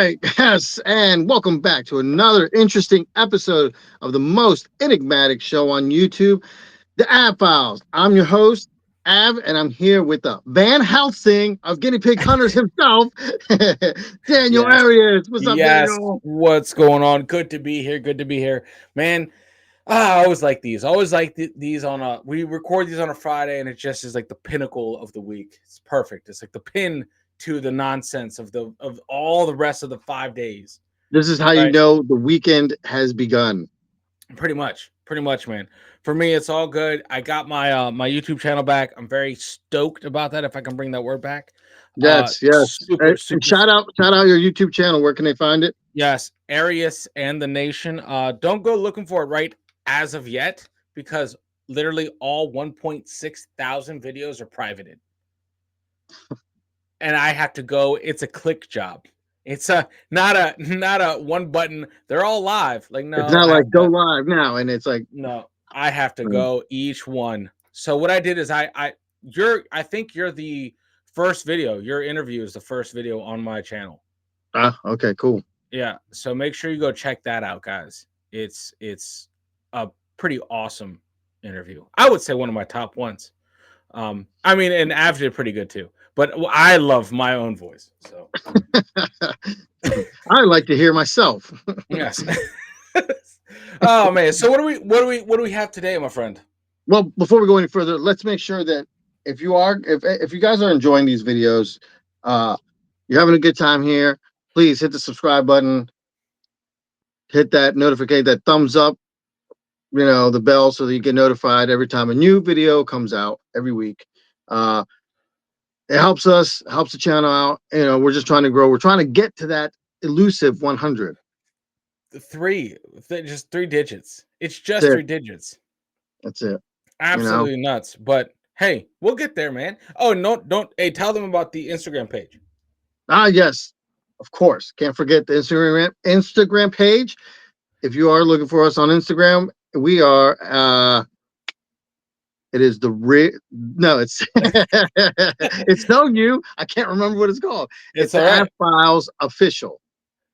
right, yes, and welcome back to another interesting episode of the most enigmatic show on YouTube, the Ab Files. I'm your host, Ab, and I'm here with the Van Helsing of guinea pig hunters himself, Daniel Yes. Arias. What's up, Yes. Daniel? What's going on? Good to be here. Good to be here. Man, I always like these. I always like these on a we record these on a Friday and it just is like the pinnacle of the week. It's perfect. It's like the pin to the nonsense of all the rest of the 5 days, This is how you right? know the weekend has begun. Pretty much. Pretty much, man. For me it's all good. I got my YouTube channel back. I'm very stoked about that if I can bring that word back. Yes, yes. Super And super shout out your YouTube channel. Where can they find it? Yes, Arius and the Nation. Don't go looking for it right as of yet because literally all 1.6 thousand videos are privated, and I have to go. It's a click job. It's a not a one button. They're all live. Like It's no, not I like have go to live now, and it's like, no. I have to mm, go each one. So what I did is I think you're the first video. Your interview is the first video on my channel. okay, cool. Yeah, so make sure you go check that out, guys. It's a pretty awesome interview. I would say one of my top ones. I mean, and Av did pretty good too, but I love my own voice. So I like to hear myself. yes. Oh man, so what do we have today, my friend? Well, before we go any further, let's make sure that if you guys are enjoying these videos, uh, you're having a good time here, please hit the subscribe button, hit that notification, that thumbs up, the bell, so that you get notified every time a new video comes out every week. Uh, it helps us, helps the channel out. We're just trying to grow. We're trying to get to that elusive 100. Just three digits. It's just That's three it. digits. That's it. You know. Absolutely nuts. But hey, we'll get there, man. Oh, no, don't. Hey, tell them about the Instagram page. Yes, of course. Can't forget the Instagram page. If you are looking for us on Instagram, we are. It is the no, it's it's no you. I can't remember what it's called. It's It's the all App right. Files official.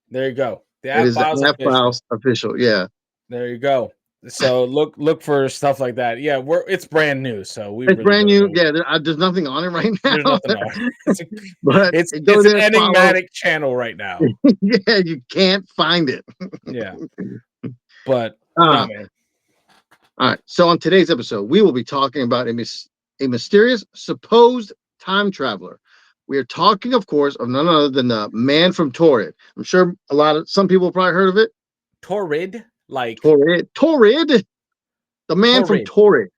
There you go. The It app is the files App official. Files official. Yeah, There you go. So look for stuff like that. Yeah, it's brand new, so we it's really brand don't new. know. Yeah, there's nothing on it right There's now, nothing on it. It's a, but it's go it's an there, follow. enigmatic channel right now. Yeah, you can't find it. Yeah, but Uh, no man. all right. So on today's episode, we will be talking about a mysterious supposed time traveler. We are talking, of course, of none other than the man from Taured. I'm sure some people have probably heard of it. Torrid, like Taured, the man from torrid. Taured,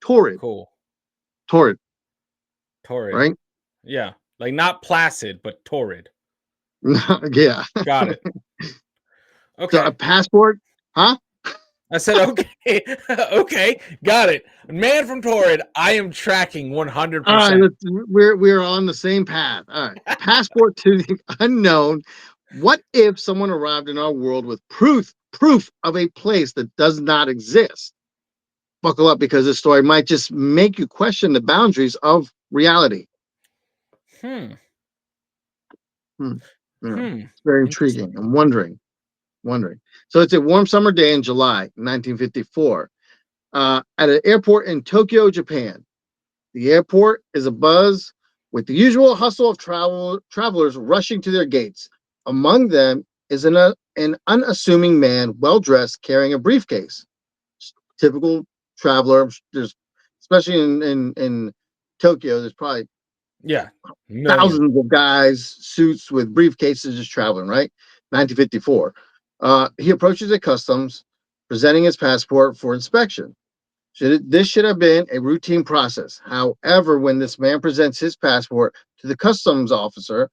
Taured, Cool. Taured, Torrid. right? Yeah, like not placid, but torrid. Yeah. Got it. So a Okay. passport, huh? I said okay. Okay, got it. Man from Torrid, I am tracking All right, 100%. we're on the same path. All right, a passport to the unknown. What if someone arrived in our world with proof of a place that does not exist? Buckle up, because this story might just make you question the boundaries of reality. Hmm. Hmm. Yeah, Hmm. it's very Interesting. intriguing. I'm wondering. So it's a warm summer day in July 1954, at an airport in Tokyo, Japan. The airport is abuzz with the usual hustle of travelers rushing to their gates. Among them is an unassuming man, well dressed, carrying a briefcase. Typical traveler. There's, especially in Tokyo, there's probably Yeah. Millions. thousands of guys, suits with briefcases, just traveling. Right, 1954. He approaches the customs, presenting his passport for inspection. This should have been a routine process. However, when this man presents his passport to the customs officer,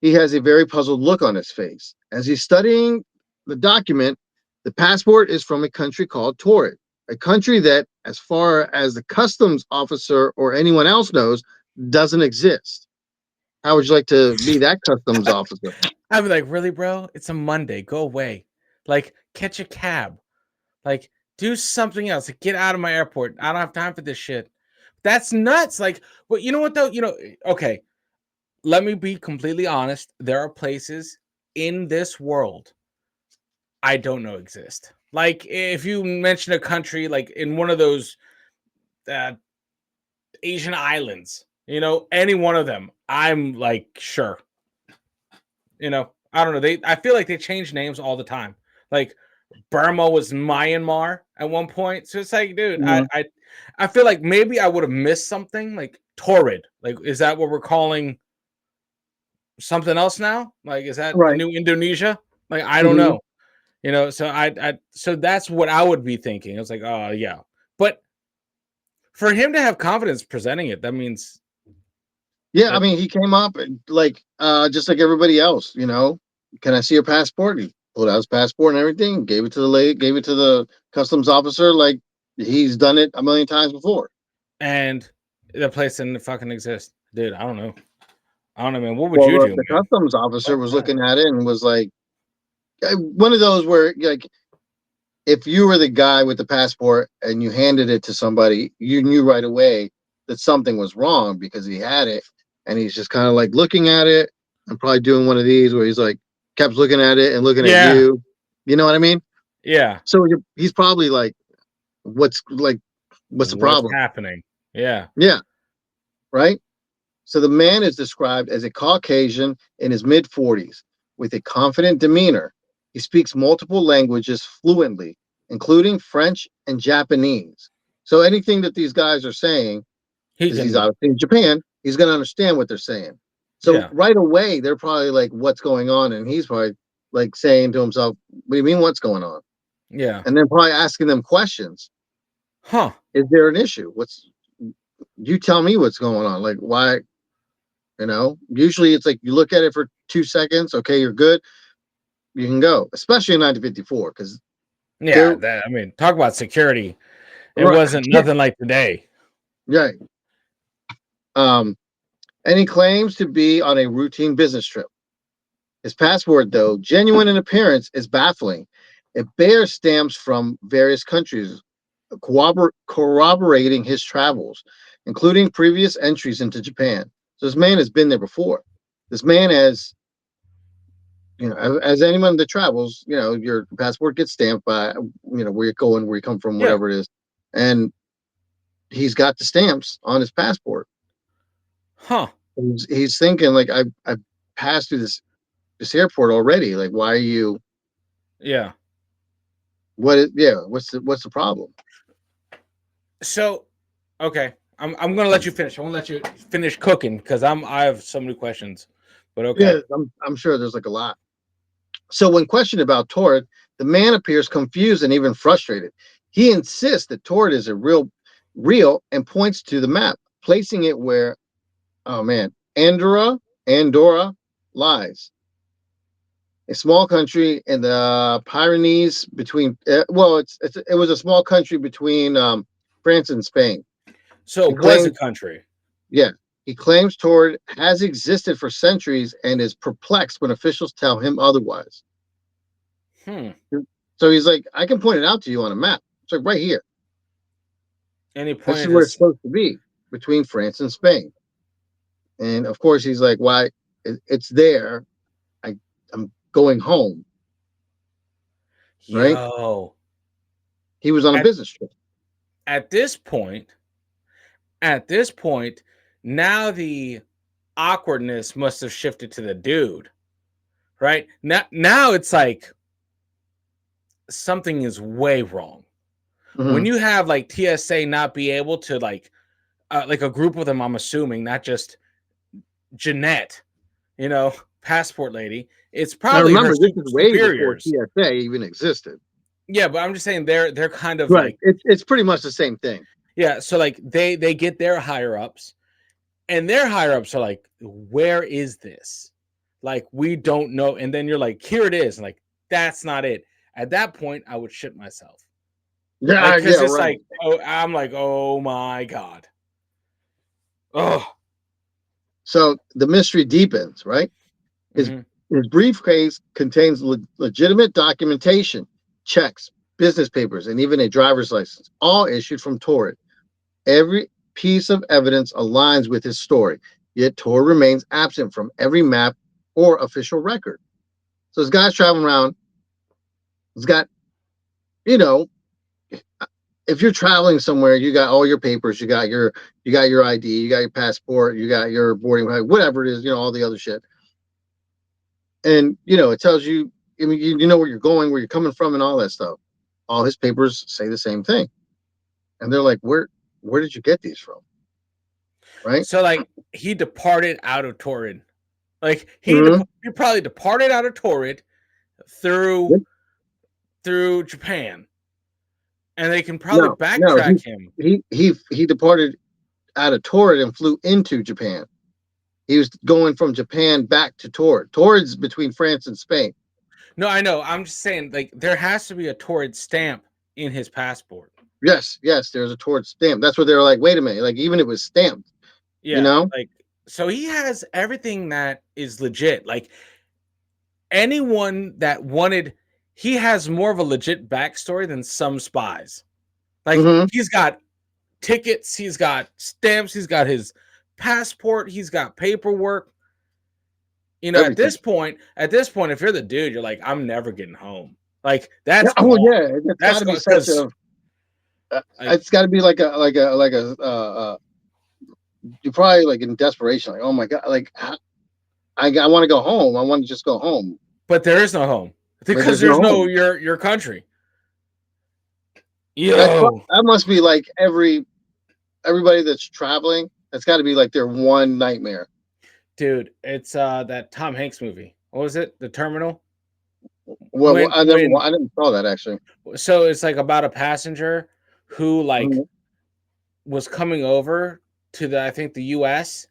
he has a very puzzled look on his face. As he's studying the document, the passport is from a country called Taured, a country that, as far as the customs officer or anyone else knows, doesn't exist. How would you like to be that customs officer? I'd be like, really, bro? It's a Monday. Go away. Like, catch a cab. Like, do something else. Like, get out of my airport. I don't have time for this shit. That's nuts. Like, but you know what though? Okay. Let me be completely honest. There are places in this world I don't know exist. Like if you mention a country like in one of those uh, Asian islands, any one of them, I'm like sure. I don't know. I feel like they change names all the time. Like Burma was Myanmar at one point. So it's like, dude, I Mhm. I feel like maybe I would have missed something. Like Taured. Like, is that what we're calling something else now? Like, is that the Right. new Indonesia? Like, I don't Hmm. know. So so that's what I would be thinking. I was like, oh yeah. But for him to have confidence presenting it, that means Yeah, I that mean, he came up and like just like everybody else, Can I see your passport? He pulled out his passport and everything, gave it to the lady, gave it to the customs officer, like he's done it a million times before. and the place didn't fucking exist. Dude, I don't know. I don't know, man. What would Well, you do, the man? customs officer Fuck was that. looking at it and was like, one of those where like if you were the guy with the passport and you handed it to somebody, you knew right away that something was wrong because he had it, and he's just kind of like looking at it and probably doing one of these where he's like kept looking at it and looking at Yeah. you. You know what I mean? Yeah. So he's probably like, what's the What's problem? happening? Yeah. Yeah, right. So the man is described as a Caucasian in his mid 40s with a confident demeanor. He speaks multiple languages fluently, including French and Japanese. So anything that these guys are saying, He because he's can. obviously in Japan, he's going to understand what they're saying. So Yeah. right away, they're probably like, "What's going on?" And he's probably like saying to himself, "What do you mean, what's going on?" Yeah. And then probably asking them questions. Huh. Is there an issue? You tell me what's going on? Like, why? Usually it's like you look at it for 2 seconds. Okay, you're good. You can go, especially in 1954, because Yeah. they're That. I mean, talk about security. It right. wasn't nothing like today. Right. Um, and he claims to be on a routine business trip. His passport, though genuine in appearance, is baffling. It bears stamps from various countries corroborating his travels, including previous entries into Japan. So this man has been there before. This man has as anyone that travels, your passport gets stamped by, where you're going, where you come from, Yeah. whatever it is. And he's got the stamps on his passport. Huh. He's thinking like, I passed through this airport already. Like, why are you? Yeah. Yeah. What's the problem? So, okay. I'm gonna let you finish. I won't let you finish cooking because I have so many questions. But okay. Yeah, I'm sure there's like a lot. So when questioned about Taured, the man appears confused and even frustrated. He insists that Taured is a real, and points to the map, placing it where, oh man, Andorra lies, a small country in the Pyrenees between. Well, it was a small country between France and Spain. So He it was a claims, country. yeah, he claims Tord has existed for centuries and is perplexed when officials tell him otherwise. Hmm. So he's like, I can point it out to you on a map. It's like right here. Any This is point where it's has. supposed to be between France and Spain. And of course, he's like, why? It's there. I'm going home, right? Yo. He was on a At business trip. at this point, at this point, now the awkwardness must have shifted to the dude, right? Now it's like something is way wrong. When Mhm. you have like TSA not be able to like a group of them, I'm assuming, not just Jeanette, you know, passport lady. It's Now probably her remember, this is way before superiors. TSA even existed. Yeah, but I'm just saying they're kind of Right. like It's pretty much the same thing. yeah. So like they get their higher ups, and their higher ups are like, where is this? Like we don't know. And then you're like, here it is. And like that's not it. At that point, I would shit myself. Like Yeah, yeah, because it's right. like oh I'm like oh my god. Oh. So the mystery deepens, right? His Mhm. his briefcase contains legitimate documentation, checks, business papers, and even a driver's license, all issued from Torrid. Every piece of evidence aligns with his story, yet Torrid remains absent from every map or official record. So this guy's traveling around. He's got, you know, if you're traveling somewhere, you got all your papers, you got your ID, you got your passport, you got your boarding pass, whatever it is, all the other shit. And it tells you, I mean, you know where you're going, where you're coming from, and all that stuff. All his papers say the same thing, and they're like, where did you get these from, right? So like he departed out of Taured. Like Mm-hmm. he probably departed out of Taured through Yep. through Japan, and they can probably No, backtrack him. he departed out of Torrid and flew into Japan. He was going from Japan back to Torrid. Torrid's between France and Spain. No, I know. I'm just saying, like there has to be a Taured stamp in his passport. Yes, there's a Torrid stamp. That's what they were like. Wait a minute, like even it was stamped. You Yeah, know? like so he has everything that is legit. Like anyone that wanted, he has more of a legit backstory than some spies. Like Mm-hmm. he's got tickets, he's got stamps, he's got his passport, he's got paperwork. At Everything. this point, if you're the dude, you're like, I'm never getting home. Like Yeah. that's Oh gone. yeah. It's got That's to be gone such because a. like, It's got to be like you're probably like in desperation, like, oh my god, like I want to go home. I want to just go home, but there is no home but because there's no there's no home. your country. That Yo, must be like everybody that's traveling. That's got to be like their one nightmare. dude, it's that Tom Hanks movie. What was it? The Terminal. Well, When when I never saw that actually. so it's like about a passenger who like Mhm. was coming over to the I think the US,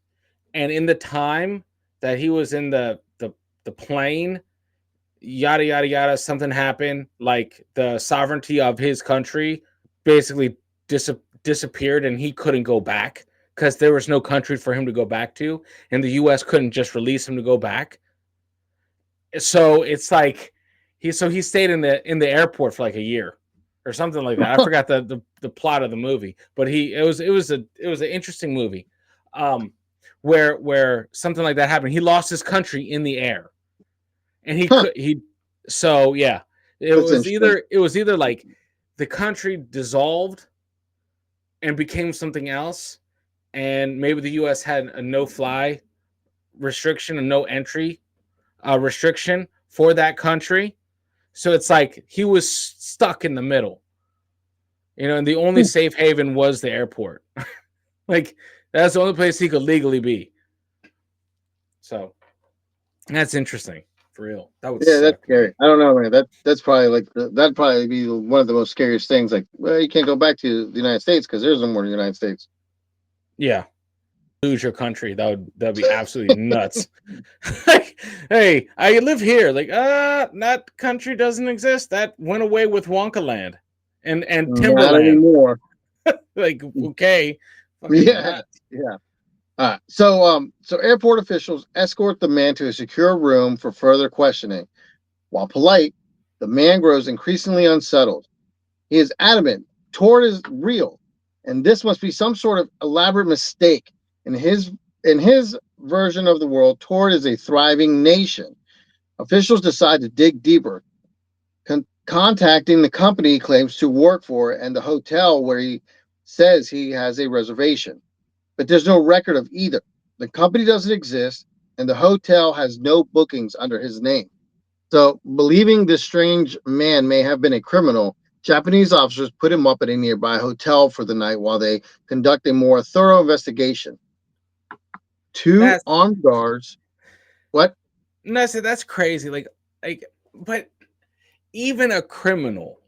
and in the time that he was in the plane, yada yada yada, something happened, like the sovereignty of his country basically disappeared and he couldn't go back because there was no country for him to go back to, and the US couldn't just release him to go back. So it's like he stayed in the airport for like a year or something like that. I forgot the plot of the movie, but it was an interesting movie, um, where something like that happened. He lost his country in the air, and he Huh, could he so yeah, it that's was interesting. either it was either like the country dissolved and became something else, and maybe the U.S. had a no fly restriction, a no entry restriction for that country. So it's like he was stuck in the middle, and the only safe haven was the airport. Like that's the only place he could legally be. So that's interesting for real. That would Yeah, that's suck, man. scary. I don't know, man. That's probably like that'd probably be one of the most scariest things. Like, well, you can't go back to the United States because there's no more United States. Yeah, lose your country. That'd be absolutely nuts. Like, hey, I live here. Like, that country doesn't exist. That went away with Wonka Land and Not Timberland. anymore. Like, okay, fucking Yeah, nuts. yeah. So airport officials escort the man to a secure room for further questioning. While polite, the man grows increasingly unsettled. He is adamant Tord is real, and this must be some sort of elaborate mistake. In his version of the world, Tord is a thriving nation. Officials decide to dig deeper, contacting the company he claims to work for and the hotel where he says he has a reservation. But there's no record of either. The company doesn't exist, and the hotel has no bookings under his name. So, believing this strange man may have been a criminal, Japanese officers put him up at a nearby hotel for the night while they conduct a more thorough investigation. Two That's armed guards. What? no, so that's crazy. Like, but even a criminal,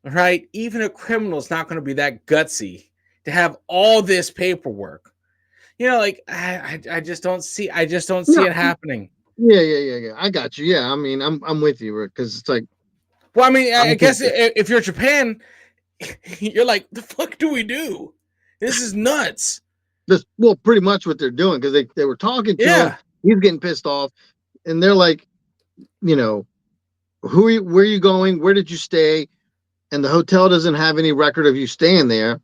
right? Even a criminal is not going to be that gutsy to have all this paperwork. Like I just don't see. I just don't see No. it happening. Yeah. I got you. Yeah, I mean, I'm with you because it's like Well, I mean, I I think guess if you're Japan, you're like, the fuck do we do? This is nuts. this well pretty much what they're doing because they were talking to him. Yeah, He's getting pissed off, and they're like, you know, where are you going? Where did you stay? And the hotel doesn't have any record of you staying there,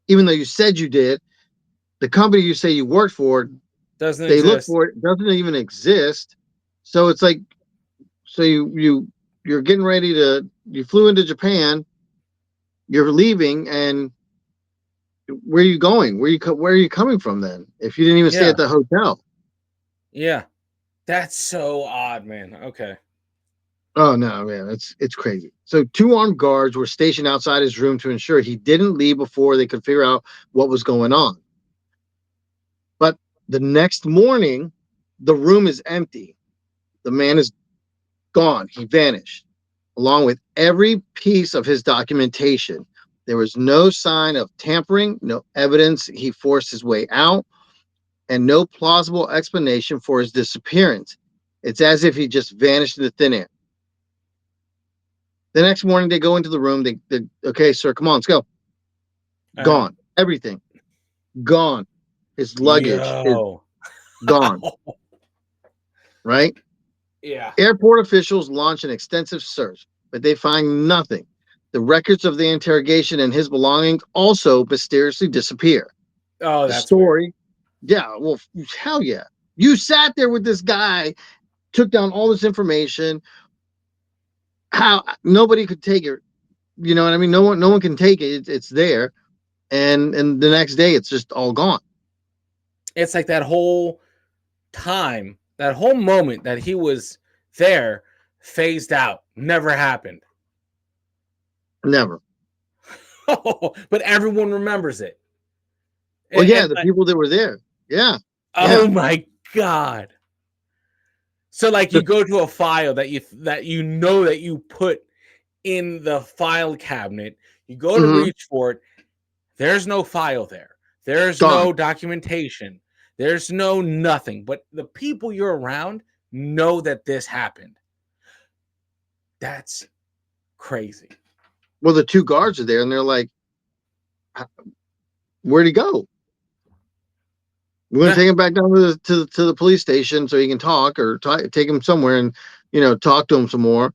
even though you said you did. The company you say you worked for, doesn't they look exist. for it, doesn't even exist. So it's like, So you're getting ready to you flew into Japan. You're leaving, and where are you going? Where are you coming from then? If you didn't even stay Yeah. at the hotel. Yeah. That's so odd, man. Okay. Oh no, man, it's crazy. So two armed guards were stationed outside his room to ensure he didn't leave before they could figure out what was going on. But the next morning, the room is empty. The man is gone. He vanished, along with every piece of his documentation. There was no sign of tampering, no evidence he forced his way out, and no plausible explanation for his disappearance. It's as if he just vanished into thin air. The next morning, they go into the room. They okay, sir, come on, let's go. Uh-huh. Gone. Everything gone. His luggage is Yo. gone. Right? Yeah. Airport officials launch an extensive search, but they find nothing. The records of the interrogation and his belongings also mysteriously disappear. Oh, The that's weird. story, yeah, well, hell yeah. You sat there with this guy, took down all this information. How nobody could take it? You know what I mean? No one can take it. It's there, and the next day, it's just all gone. It's like that whole time, that whole moment that he was there phased out. Never happened. Never. But everyone remembers it. Well, yeah, And the people that were there. Yeah, yeah. oh my god. So like you The, go to a file that you know that you put in the file cabinet, you go to mhm, reach for it, there's no file there. There's gone. no documentation. There's no nothing. But the people you're around know that this happened. That's crazy. Well, the two guards are there, and they're like, "Where'd he go? We're going to Nah, take him back down to the police station so he can talk, or take him somewhere and talk to him some more."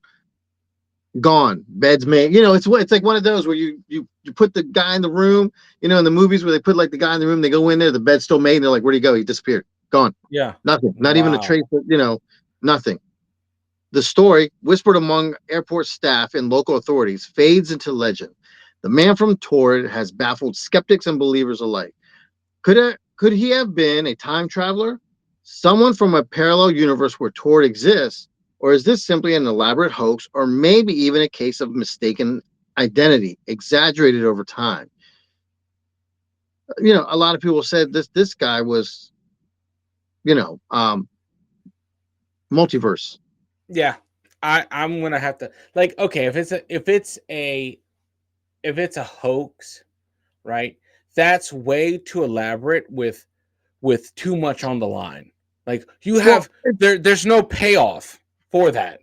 Gone. Bed's made. It's like one of those where you put the guy in the room. In the movies where they put like the guy in the room, they go in there, the bed's still made, and they're like, "Where'd he go? He disappeared. Gone. yeah. Nothing. Not even a Wow. trace. Nothing." The story, whispered among airport staff and local authorities, fades into legend. The man from Taured has baffled skeptics and believers alike. Could he have been a time traveler? Someone from a parallel universe where Taured exists? Or is this simply an elaborate hoax, or maybe even a case of mistaken identity, exaggerated over time? A lot of people said this guy was, you know, um, multiverse. Yeah. I'm gonna have to like okay, if it's a hoax, right? That's way too elaborate with too much on the line. Like you Well, have there's no payoff for that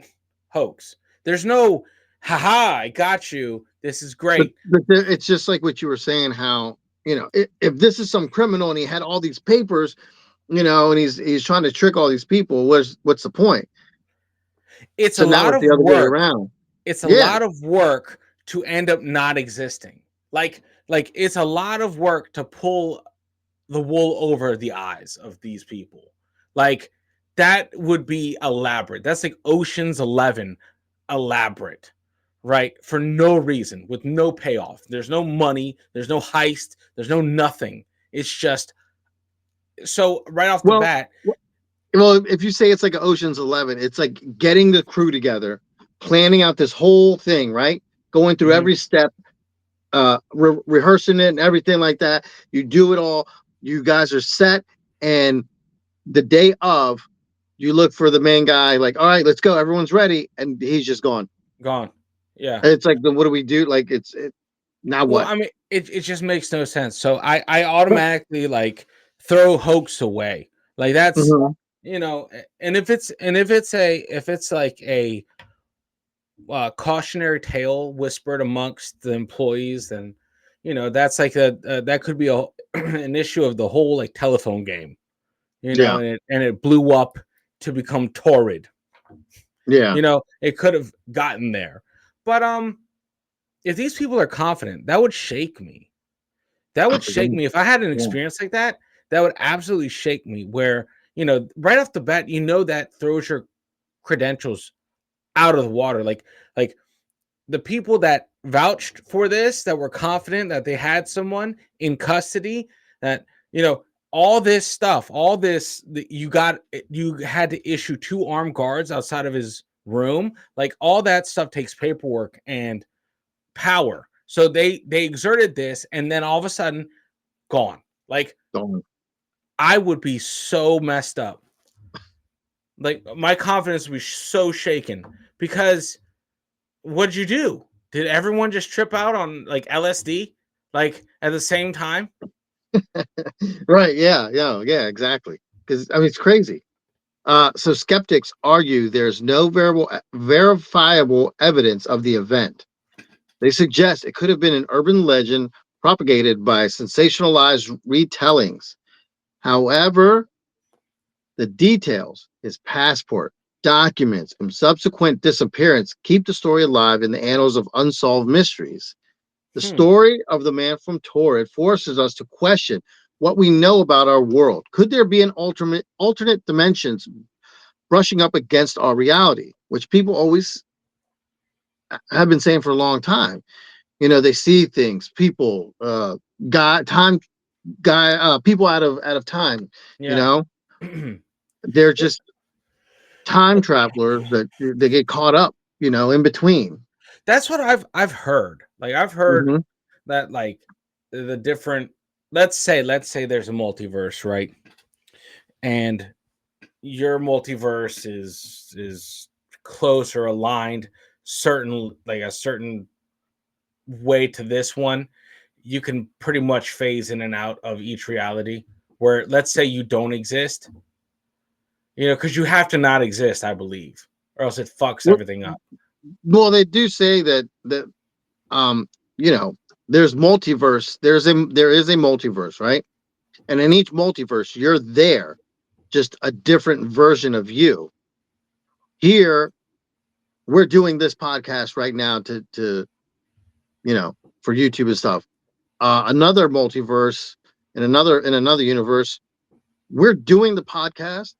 hoax. There's no haha, I got you. This is but great. it's just like what you were saying. How if this is some criminal and he had all these papers, and he's trying to trick all these people, what's the point? It's a So now lot it's of the other way work. around. It's a Yeah, lot of work to end up not existing. Like it's a lot of work to pull the wool over the eyes of these people. Like that would be elaborate. That's like Ocean's 11 elaborate, right? For no reason, with no payoff. There's no money, there's no heist, there's no nothing. It's just so right off the well, bat, if you say it's like an Ocean's 11, it's like getting the crew together, planning out this whole thing, right? Going through mhm, every step, rehearsing it and everything like that. You do it all. You guys are set, and the day of, you look for the main guy. Like, all right, let's go. Everyone's ready, and he's just gone. gone. Yeah. And it's like, then what do we do? Like, now Well, what? I mean, it just makes no sense. So I automatically like throw hoax away. Like that's Mhm. and if it's like a cautionary tale whispered amongst the employees, then that's like that could be a an issue of the whole like telephone game, Yeah, and it blew up to become torrid. yeah. It could have gotten there, but if these people are confident, that would shake me. That Oh, would shake me if I had an yeah. experience like that. That would absolutely shake me. Where right off the bat, that throws your credentials out of the water. Like the people that vouched for this, that were confident that they had someone in custody, that all this stuff, all this, you had to issue two armed guards outside of his room. Like all that stuff takes paperwork and power. So they exerted this, and then all of a sudden, gone. Like Don't. I would be so messed up. Like my confidence would be so shaken because what'd you do? Did everyone just trip out on like LSD like at the same time? Right. Yeah. Yeah. Yeah. Exactly. Because I mean, it's crazy. So skeptics argue there's no verifiable evidence of the event. They suggest it could have been an urban legend propagated by sensationalized retellings. However, the details, his passport, documents, and subsequent disappearance keep the story alive in the annals of unsolved mysteries. The Hmm. story of the man from Taured forces us to question what we know about our world. Could there be an alternate dimensions brushing up against our reality, which people always have been saying for a long time? They see things, people, people out of time. You Yeah. know, they're just time travelers that they get caught up. In between. That's what I've heard. Like I've heard Hmm. that like the different, let's say there's a multiverse, right? And your multiverse is close or aligned certain like a certain way to this one. You can pretty much phase in and out of each reality, where let's say you don't exist, because you have to not exist, I believe, or else it fucks Well, everything up. well, they do say that um, you know, there's multiverse. There is a multiverse, right? And in each multiverse, you're there, just a different version of you. Here, we're doing this podcast right now to for YouTube and stuff. Another multiverse in another universe, we're doing the podcast,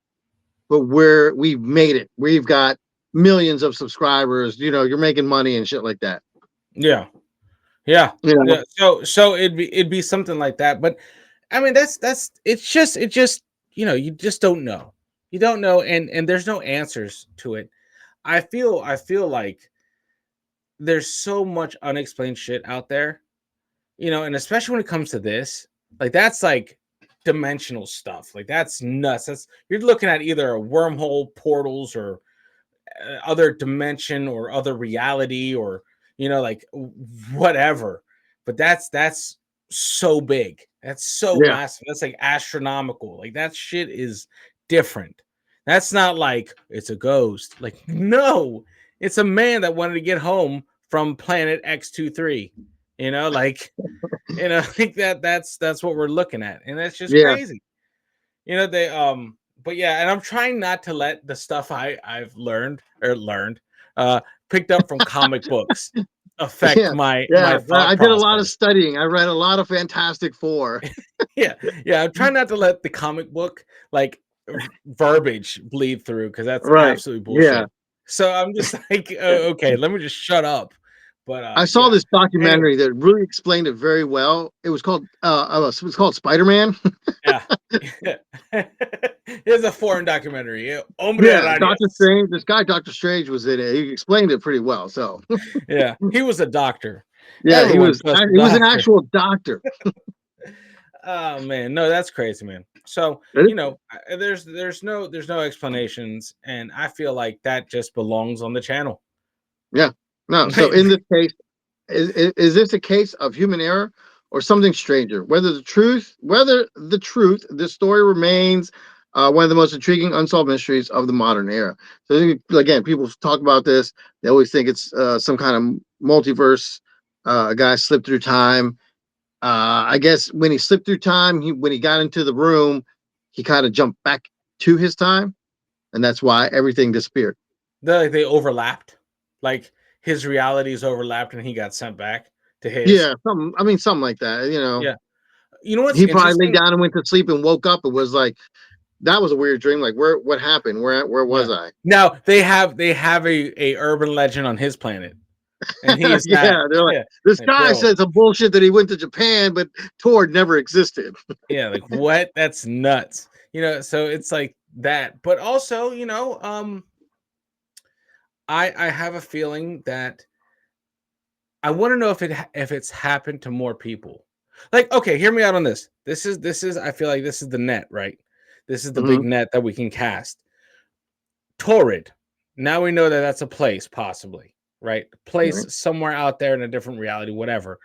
but we've made it. We've got millions of subscribers. You're making money and shit like that. Yeah, yeah, You know, yeah. So it'd be something like that. But I mean, that's it just you just don't know. You don't know, and there's no answers to it. I feel like there's so much unexplained shit out there, and especially when it comes to this, like that's like dimensional stuff. Like that's nuts. That's You're looking at either a wormhole, portals, or other dimension or other reality, or like whatever. But that's so big. That's so yeah, massive. That's like astronomical. Like that shit is different. That's not like it's a ghost. Like no, it's a man that wanted to get home from planet X23. Like like that's what we're looking at, and that's just yeah, crazy. They but yeah, and I'm trying not to let the stuff I've learned uh picked up from comic books affect yeah, my yeah. I thought did a lot of process. studying. I read a lot of Fantastic Four. Yeah, yeah, I'm trying not to let the comic book like verbiage bleed through, because that's Right. absolutely Yeah. bullshit. So I'm just like, okay, let me just shut up. But I saw yeah. this Anyway, documentary that really explained it very well. It was called Spider-Man. yeah. Here's a foreign documentary. Hombre Yeah, Doctor Arañas. Strange. This guy, Doctor Strange, was in it. He explained it pretty well. So, Yeah, he was a doctor. yeah, he Everyone was. trusts the He was an doctor. actual doctor. Oh man, no, that's crazy, man. So there's no explanations, and I feel like that just belongs on the channel. Yeah. No. So in this case, is this a case of human error or something stranger? Whether the truth, this story remains one of the most intriguing unsolved mysteries of the modern era. So again, people talk about this. They always think it's some kind of multiverse. A guy slipped through time. I guess when he slipped through time, when he got into the room, he kind of jumped back to his time, and that's why everything disappeared. They overlapped, like his realities overlapped, and he got sent back to his. Yeah, something like that. Yeah, you know what's He probably laid interesting? down and went to sleep and woke up and was like, that was a weird dream. Like, what happened? Where Yeah. was I? Now they have a urban legend on his planet, and he's not. Yeah, they're like, Yeah, this like guy bro. said some bullshit that he went to Japan, but Taured never existed. Yeah, like what? That's nuts. So it's like that, but also, I have a feeling that I want to know if it's happened to more people. Like, okay, hear me out on this. This is I feel like this is the net, right? This is the big Hmm. net that we can cast. Torrid. Now we know that that's a place, possibly, right? Place Right. somewhere out there in a different reality, whatever.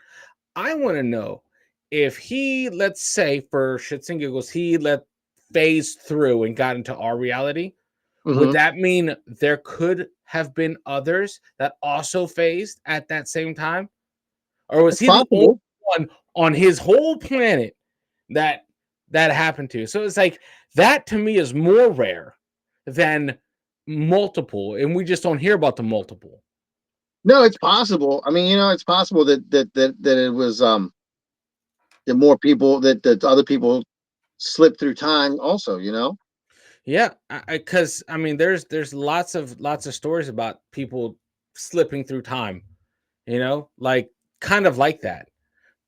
I want to know if he, let's say, for shits and giggles, he let phased through and got into our reality. Would Hmm. that mean there could have been others that also phased at that same time? Or was It's he the only possible. one on his whole planet that that happened to? So it's like that to me is more rare than multiple, and we just don't hear about the multiple. No, it's possible. I mean, it's possible that it was that more people that other people slipped through time also. Yeah, because I mean, there's lots of stories about people slipping through time, like kind of like that.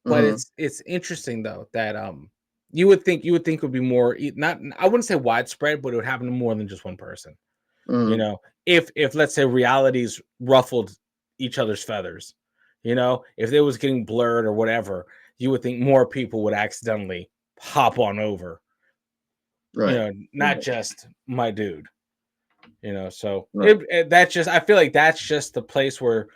But Hmm. it's interesting though that you would think would be more not, I wouldn't say widespread, but it would happen to more than just one person. You Hmm. know, if let's say realities ruffled each other's feathers, if it was getting blurred or whatever, you would think more people would accidentally hop on over, Right. not Right. just my dude. So Right. that's just, I feel like that's just the place where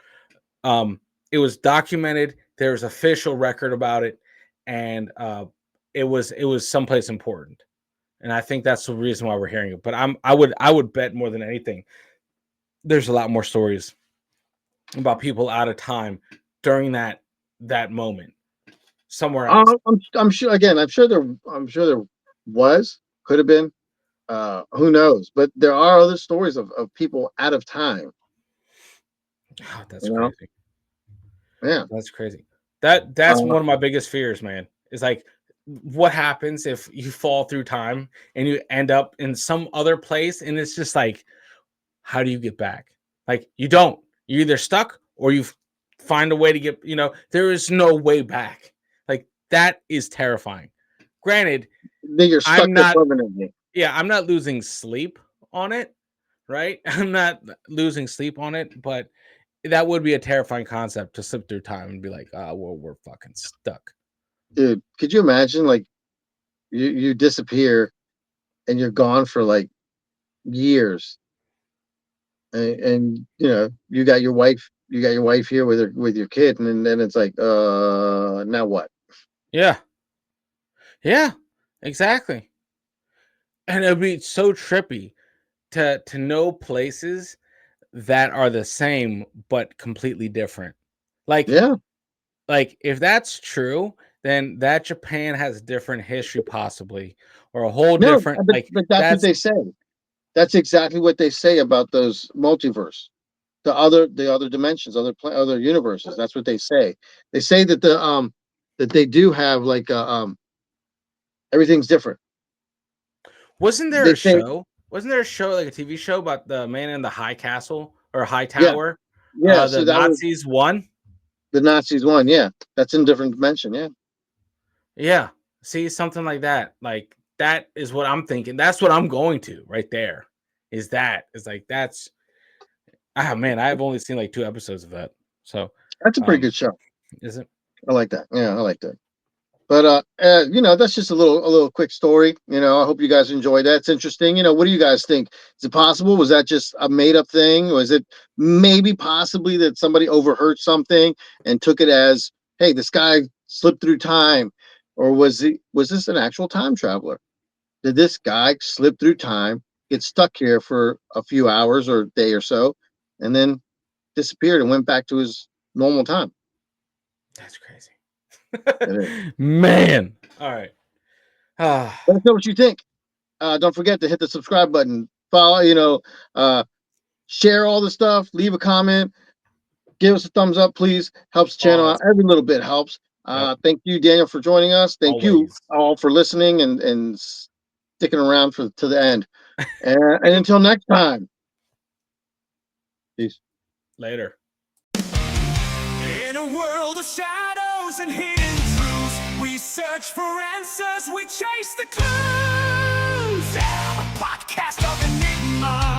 um it was documented, there was official record about it, and it was someplace important. And I think that's the reason why we're hearing it. But I would bet more than anything there's a lot more stories about people out of time during that moment somewhere else. I'm sure. Again, I'm sure there was, could have been. Who knows? But there are other stories of people out of time. Oh, that's You know. crazy. Yeah. That's crazy. That's Uh, one of my biggest fears, man. Is like what happens if you fall through time and you end up in some other place, and it's just like, how do you get back? Like you don't. You're either stuck or you find a way to get, there is no way back. Like that is terrifying. Granted, then you're stuck I'm there not permanently. yeah, I'm not losing sleep on it, right? I'm not losing sleep on it, but that would be a terrifying concept to slip through time and be like, well, we're fucking stuck. Dude, could you imagine, like, you disappear and you're gone for like years, and you got your wife here with your kid, and then it's like, now what? Yeah. Yeah. Exactly. And it'd be so trippy to know places that are the same but completely different. Like Yeah. like if that's true, then that Japan has a different history possibly, or a whole No, different like but that's what that's they say. That's exactly what they say about those multiverse, the other dimensions, other universes. That's what they say. They say that they do have like everything's different. wasn't there They a say, show? Wasn't there a show, like a TV show about the man in the high castle or high yeah, tower? yeah. The So that was Nazis won. the Nazis one. Yeah, that's in a different dimension. Yeah, Yeah. See, something like that. Like that is what I'm thinking. That's what I'm going to right there. Is that is like that's man, I've only seen like 2 episodes of that. So that's a pretty um good show. is it I like that. Yeah, I like that. But that's just a little quick story. I hope you guys enjoyed that. It's interesting. What do you guys think? Is it possible? Was that just a made up thing? Was it maybe possibly that somebody overheard something and took it as, hey, this guy slipped through time? Or was this an actual time traveler? Did this guy slip through time, get stuck here for a few hours or a day or so, and then disappeared and went back to his normal time? that's crazy. It is. Man. All right. Ah, Let us know what you think. Don't forget to hit the subscribe button. Follow, uh, share all the stuff. Leave a comment. Give us a thumbs up, please. Helps the channel out. pause. Every little bit helps. Yep. Thank you, Daniel, for joining us. Thank you Always. all for listening and sticking around for to the end. And until next time, peace. Later. In a world of shadows and hidden truths, we search for answers, we chase the clues. A podcast of enigma.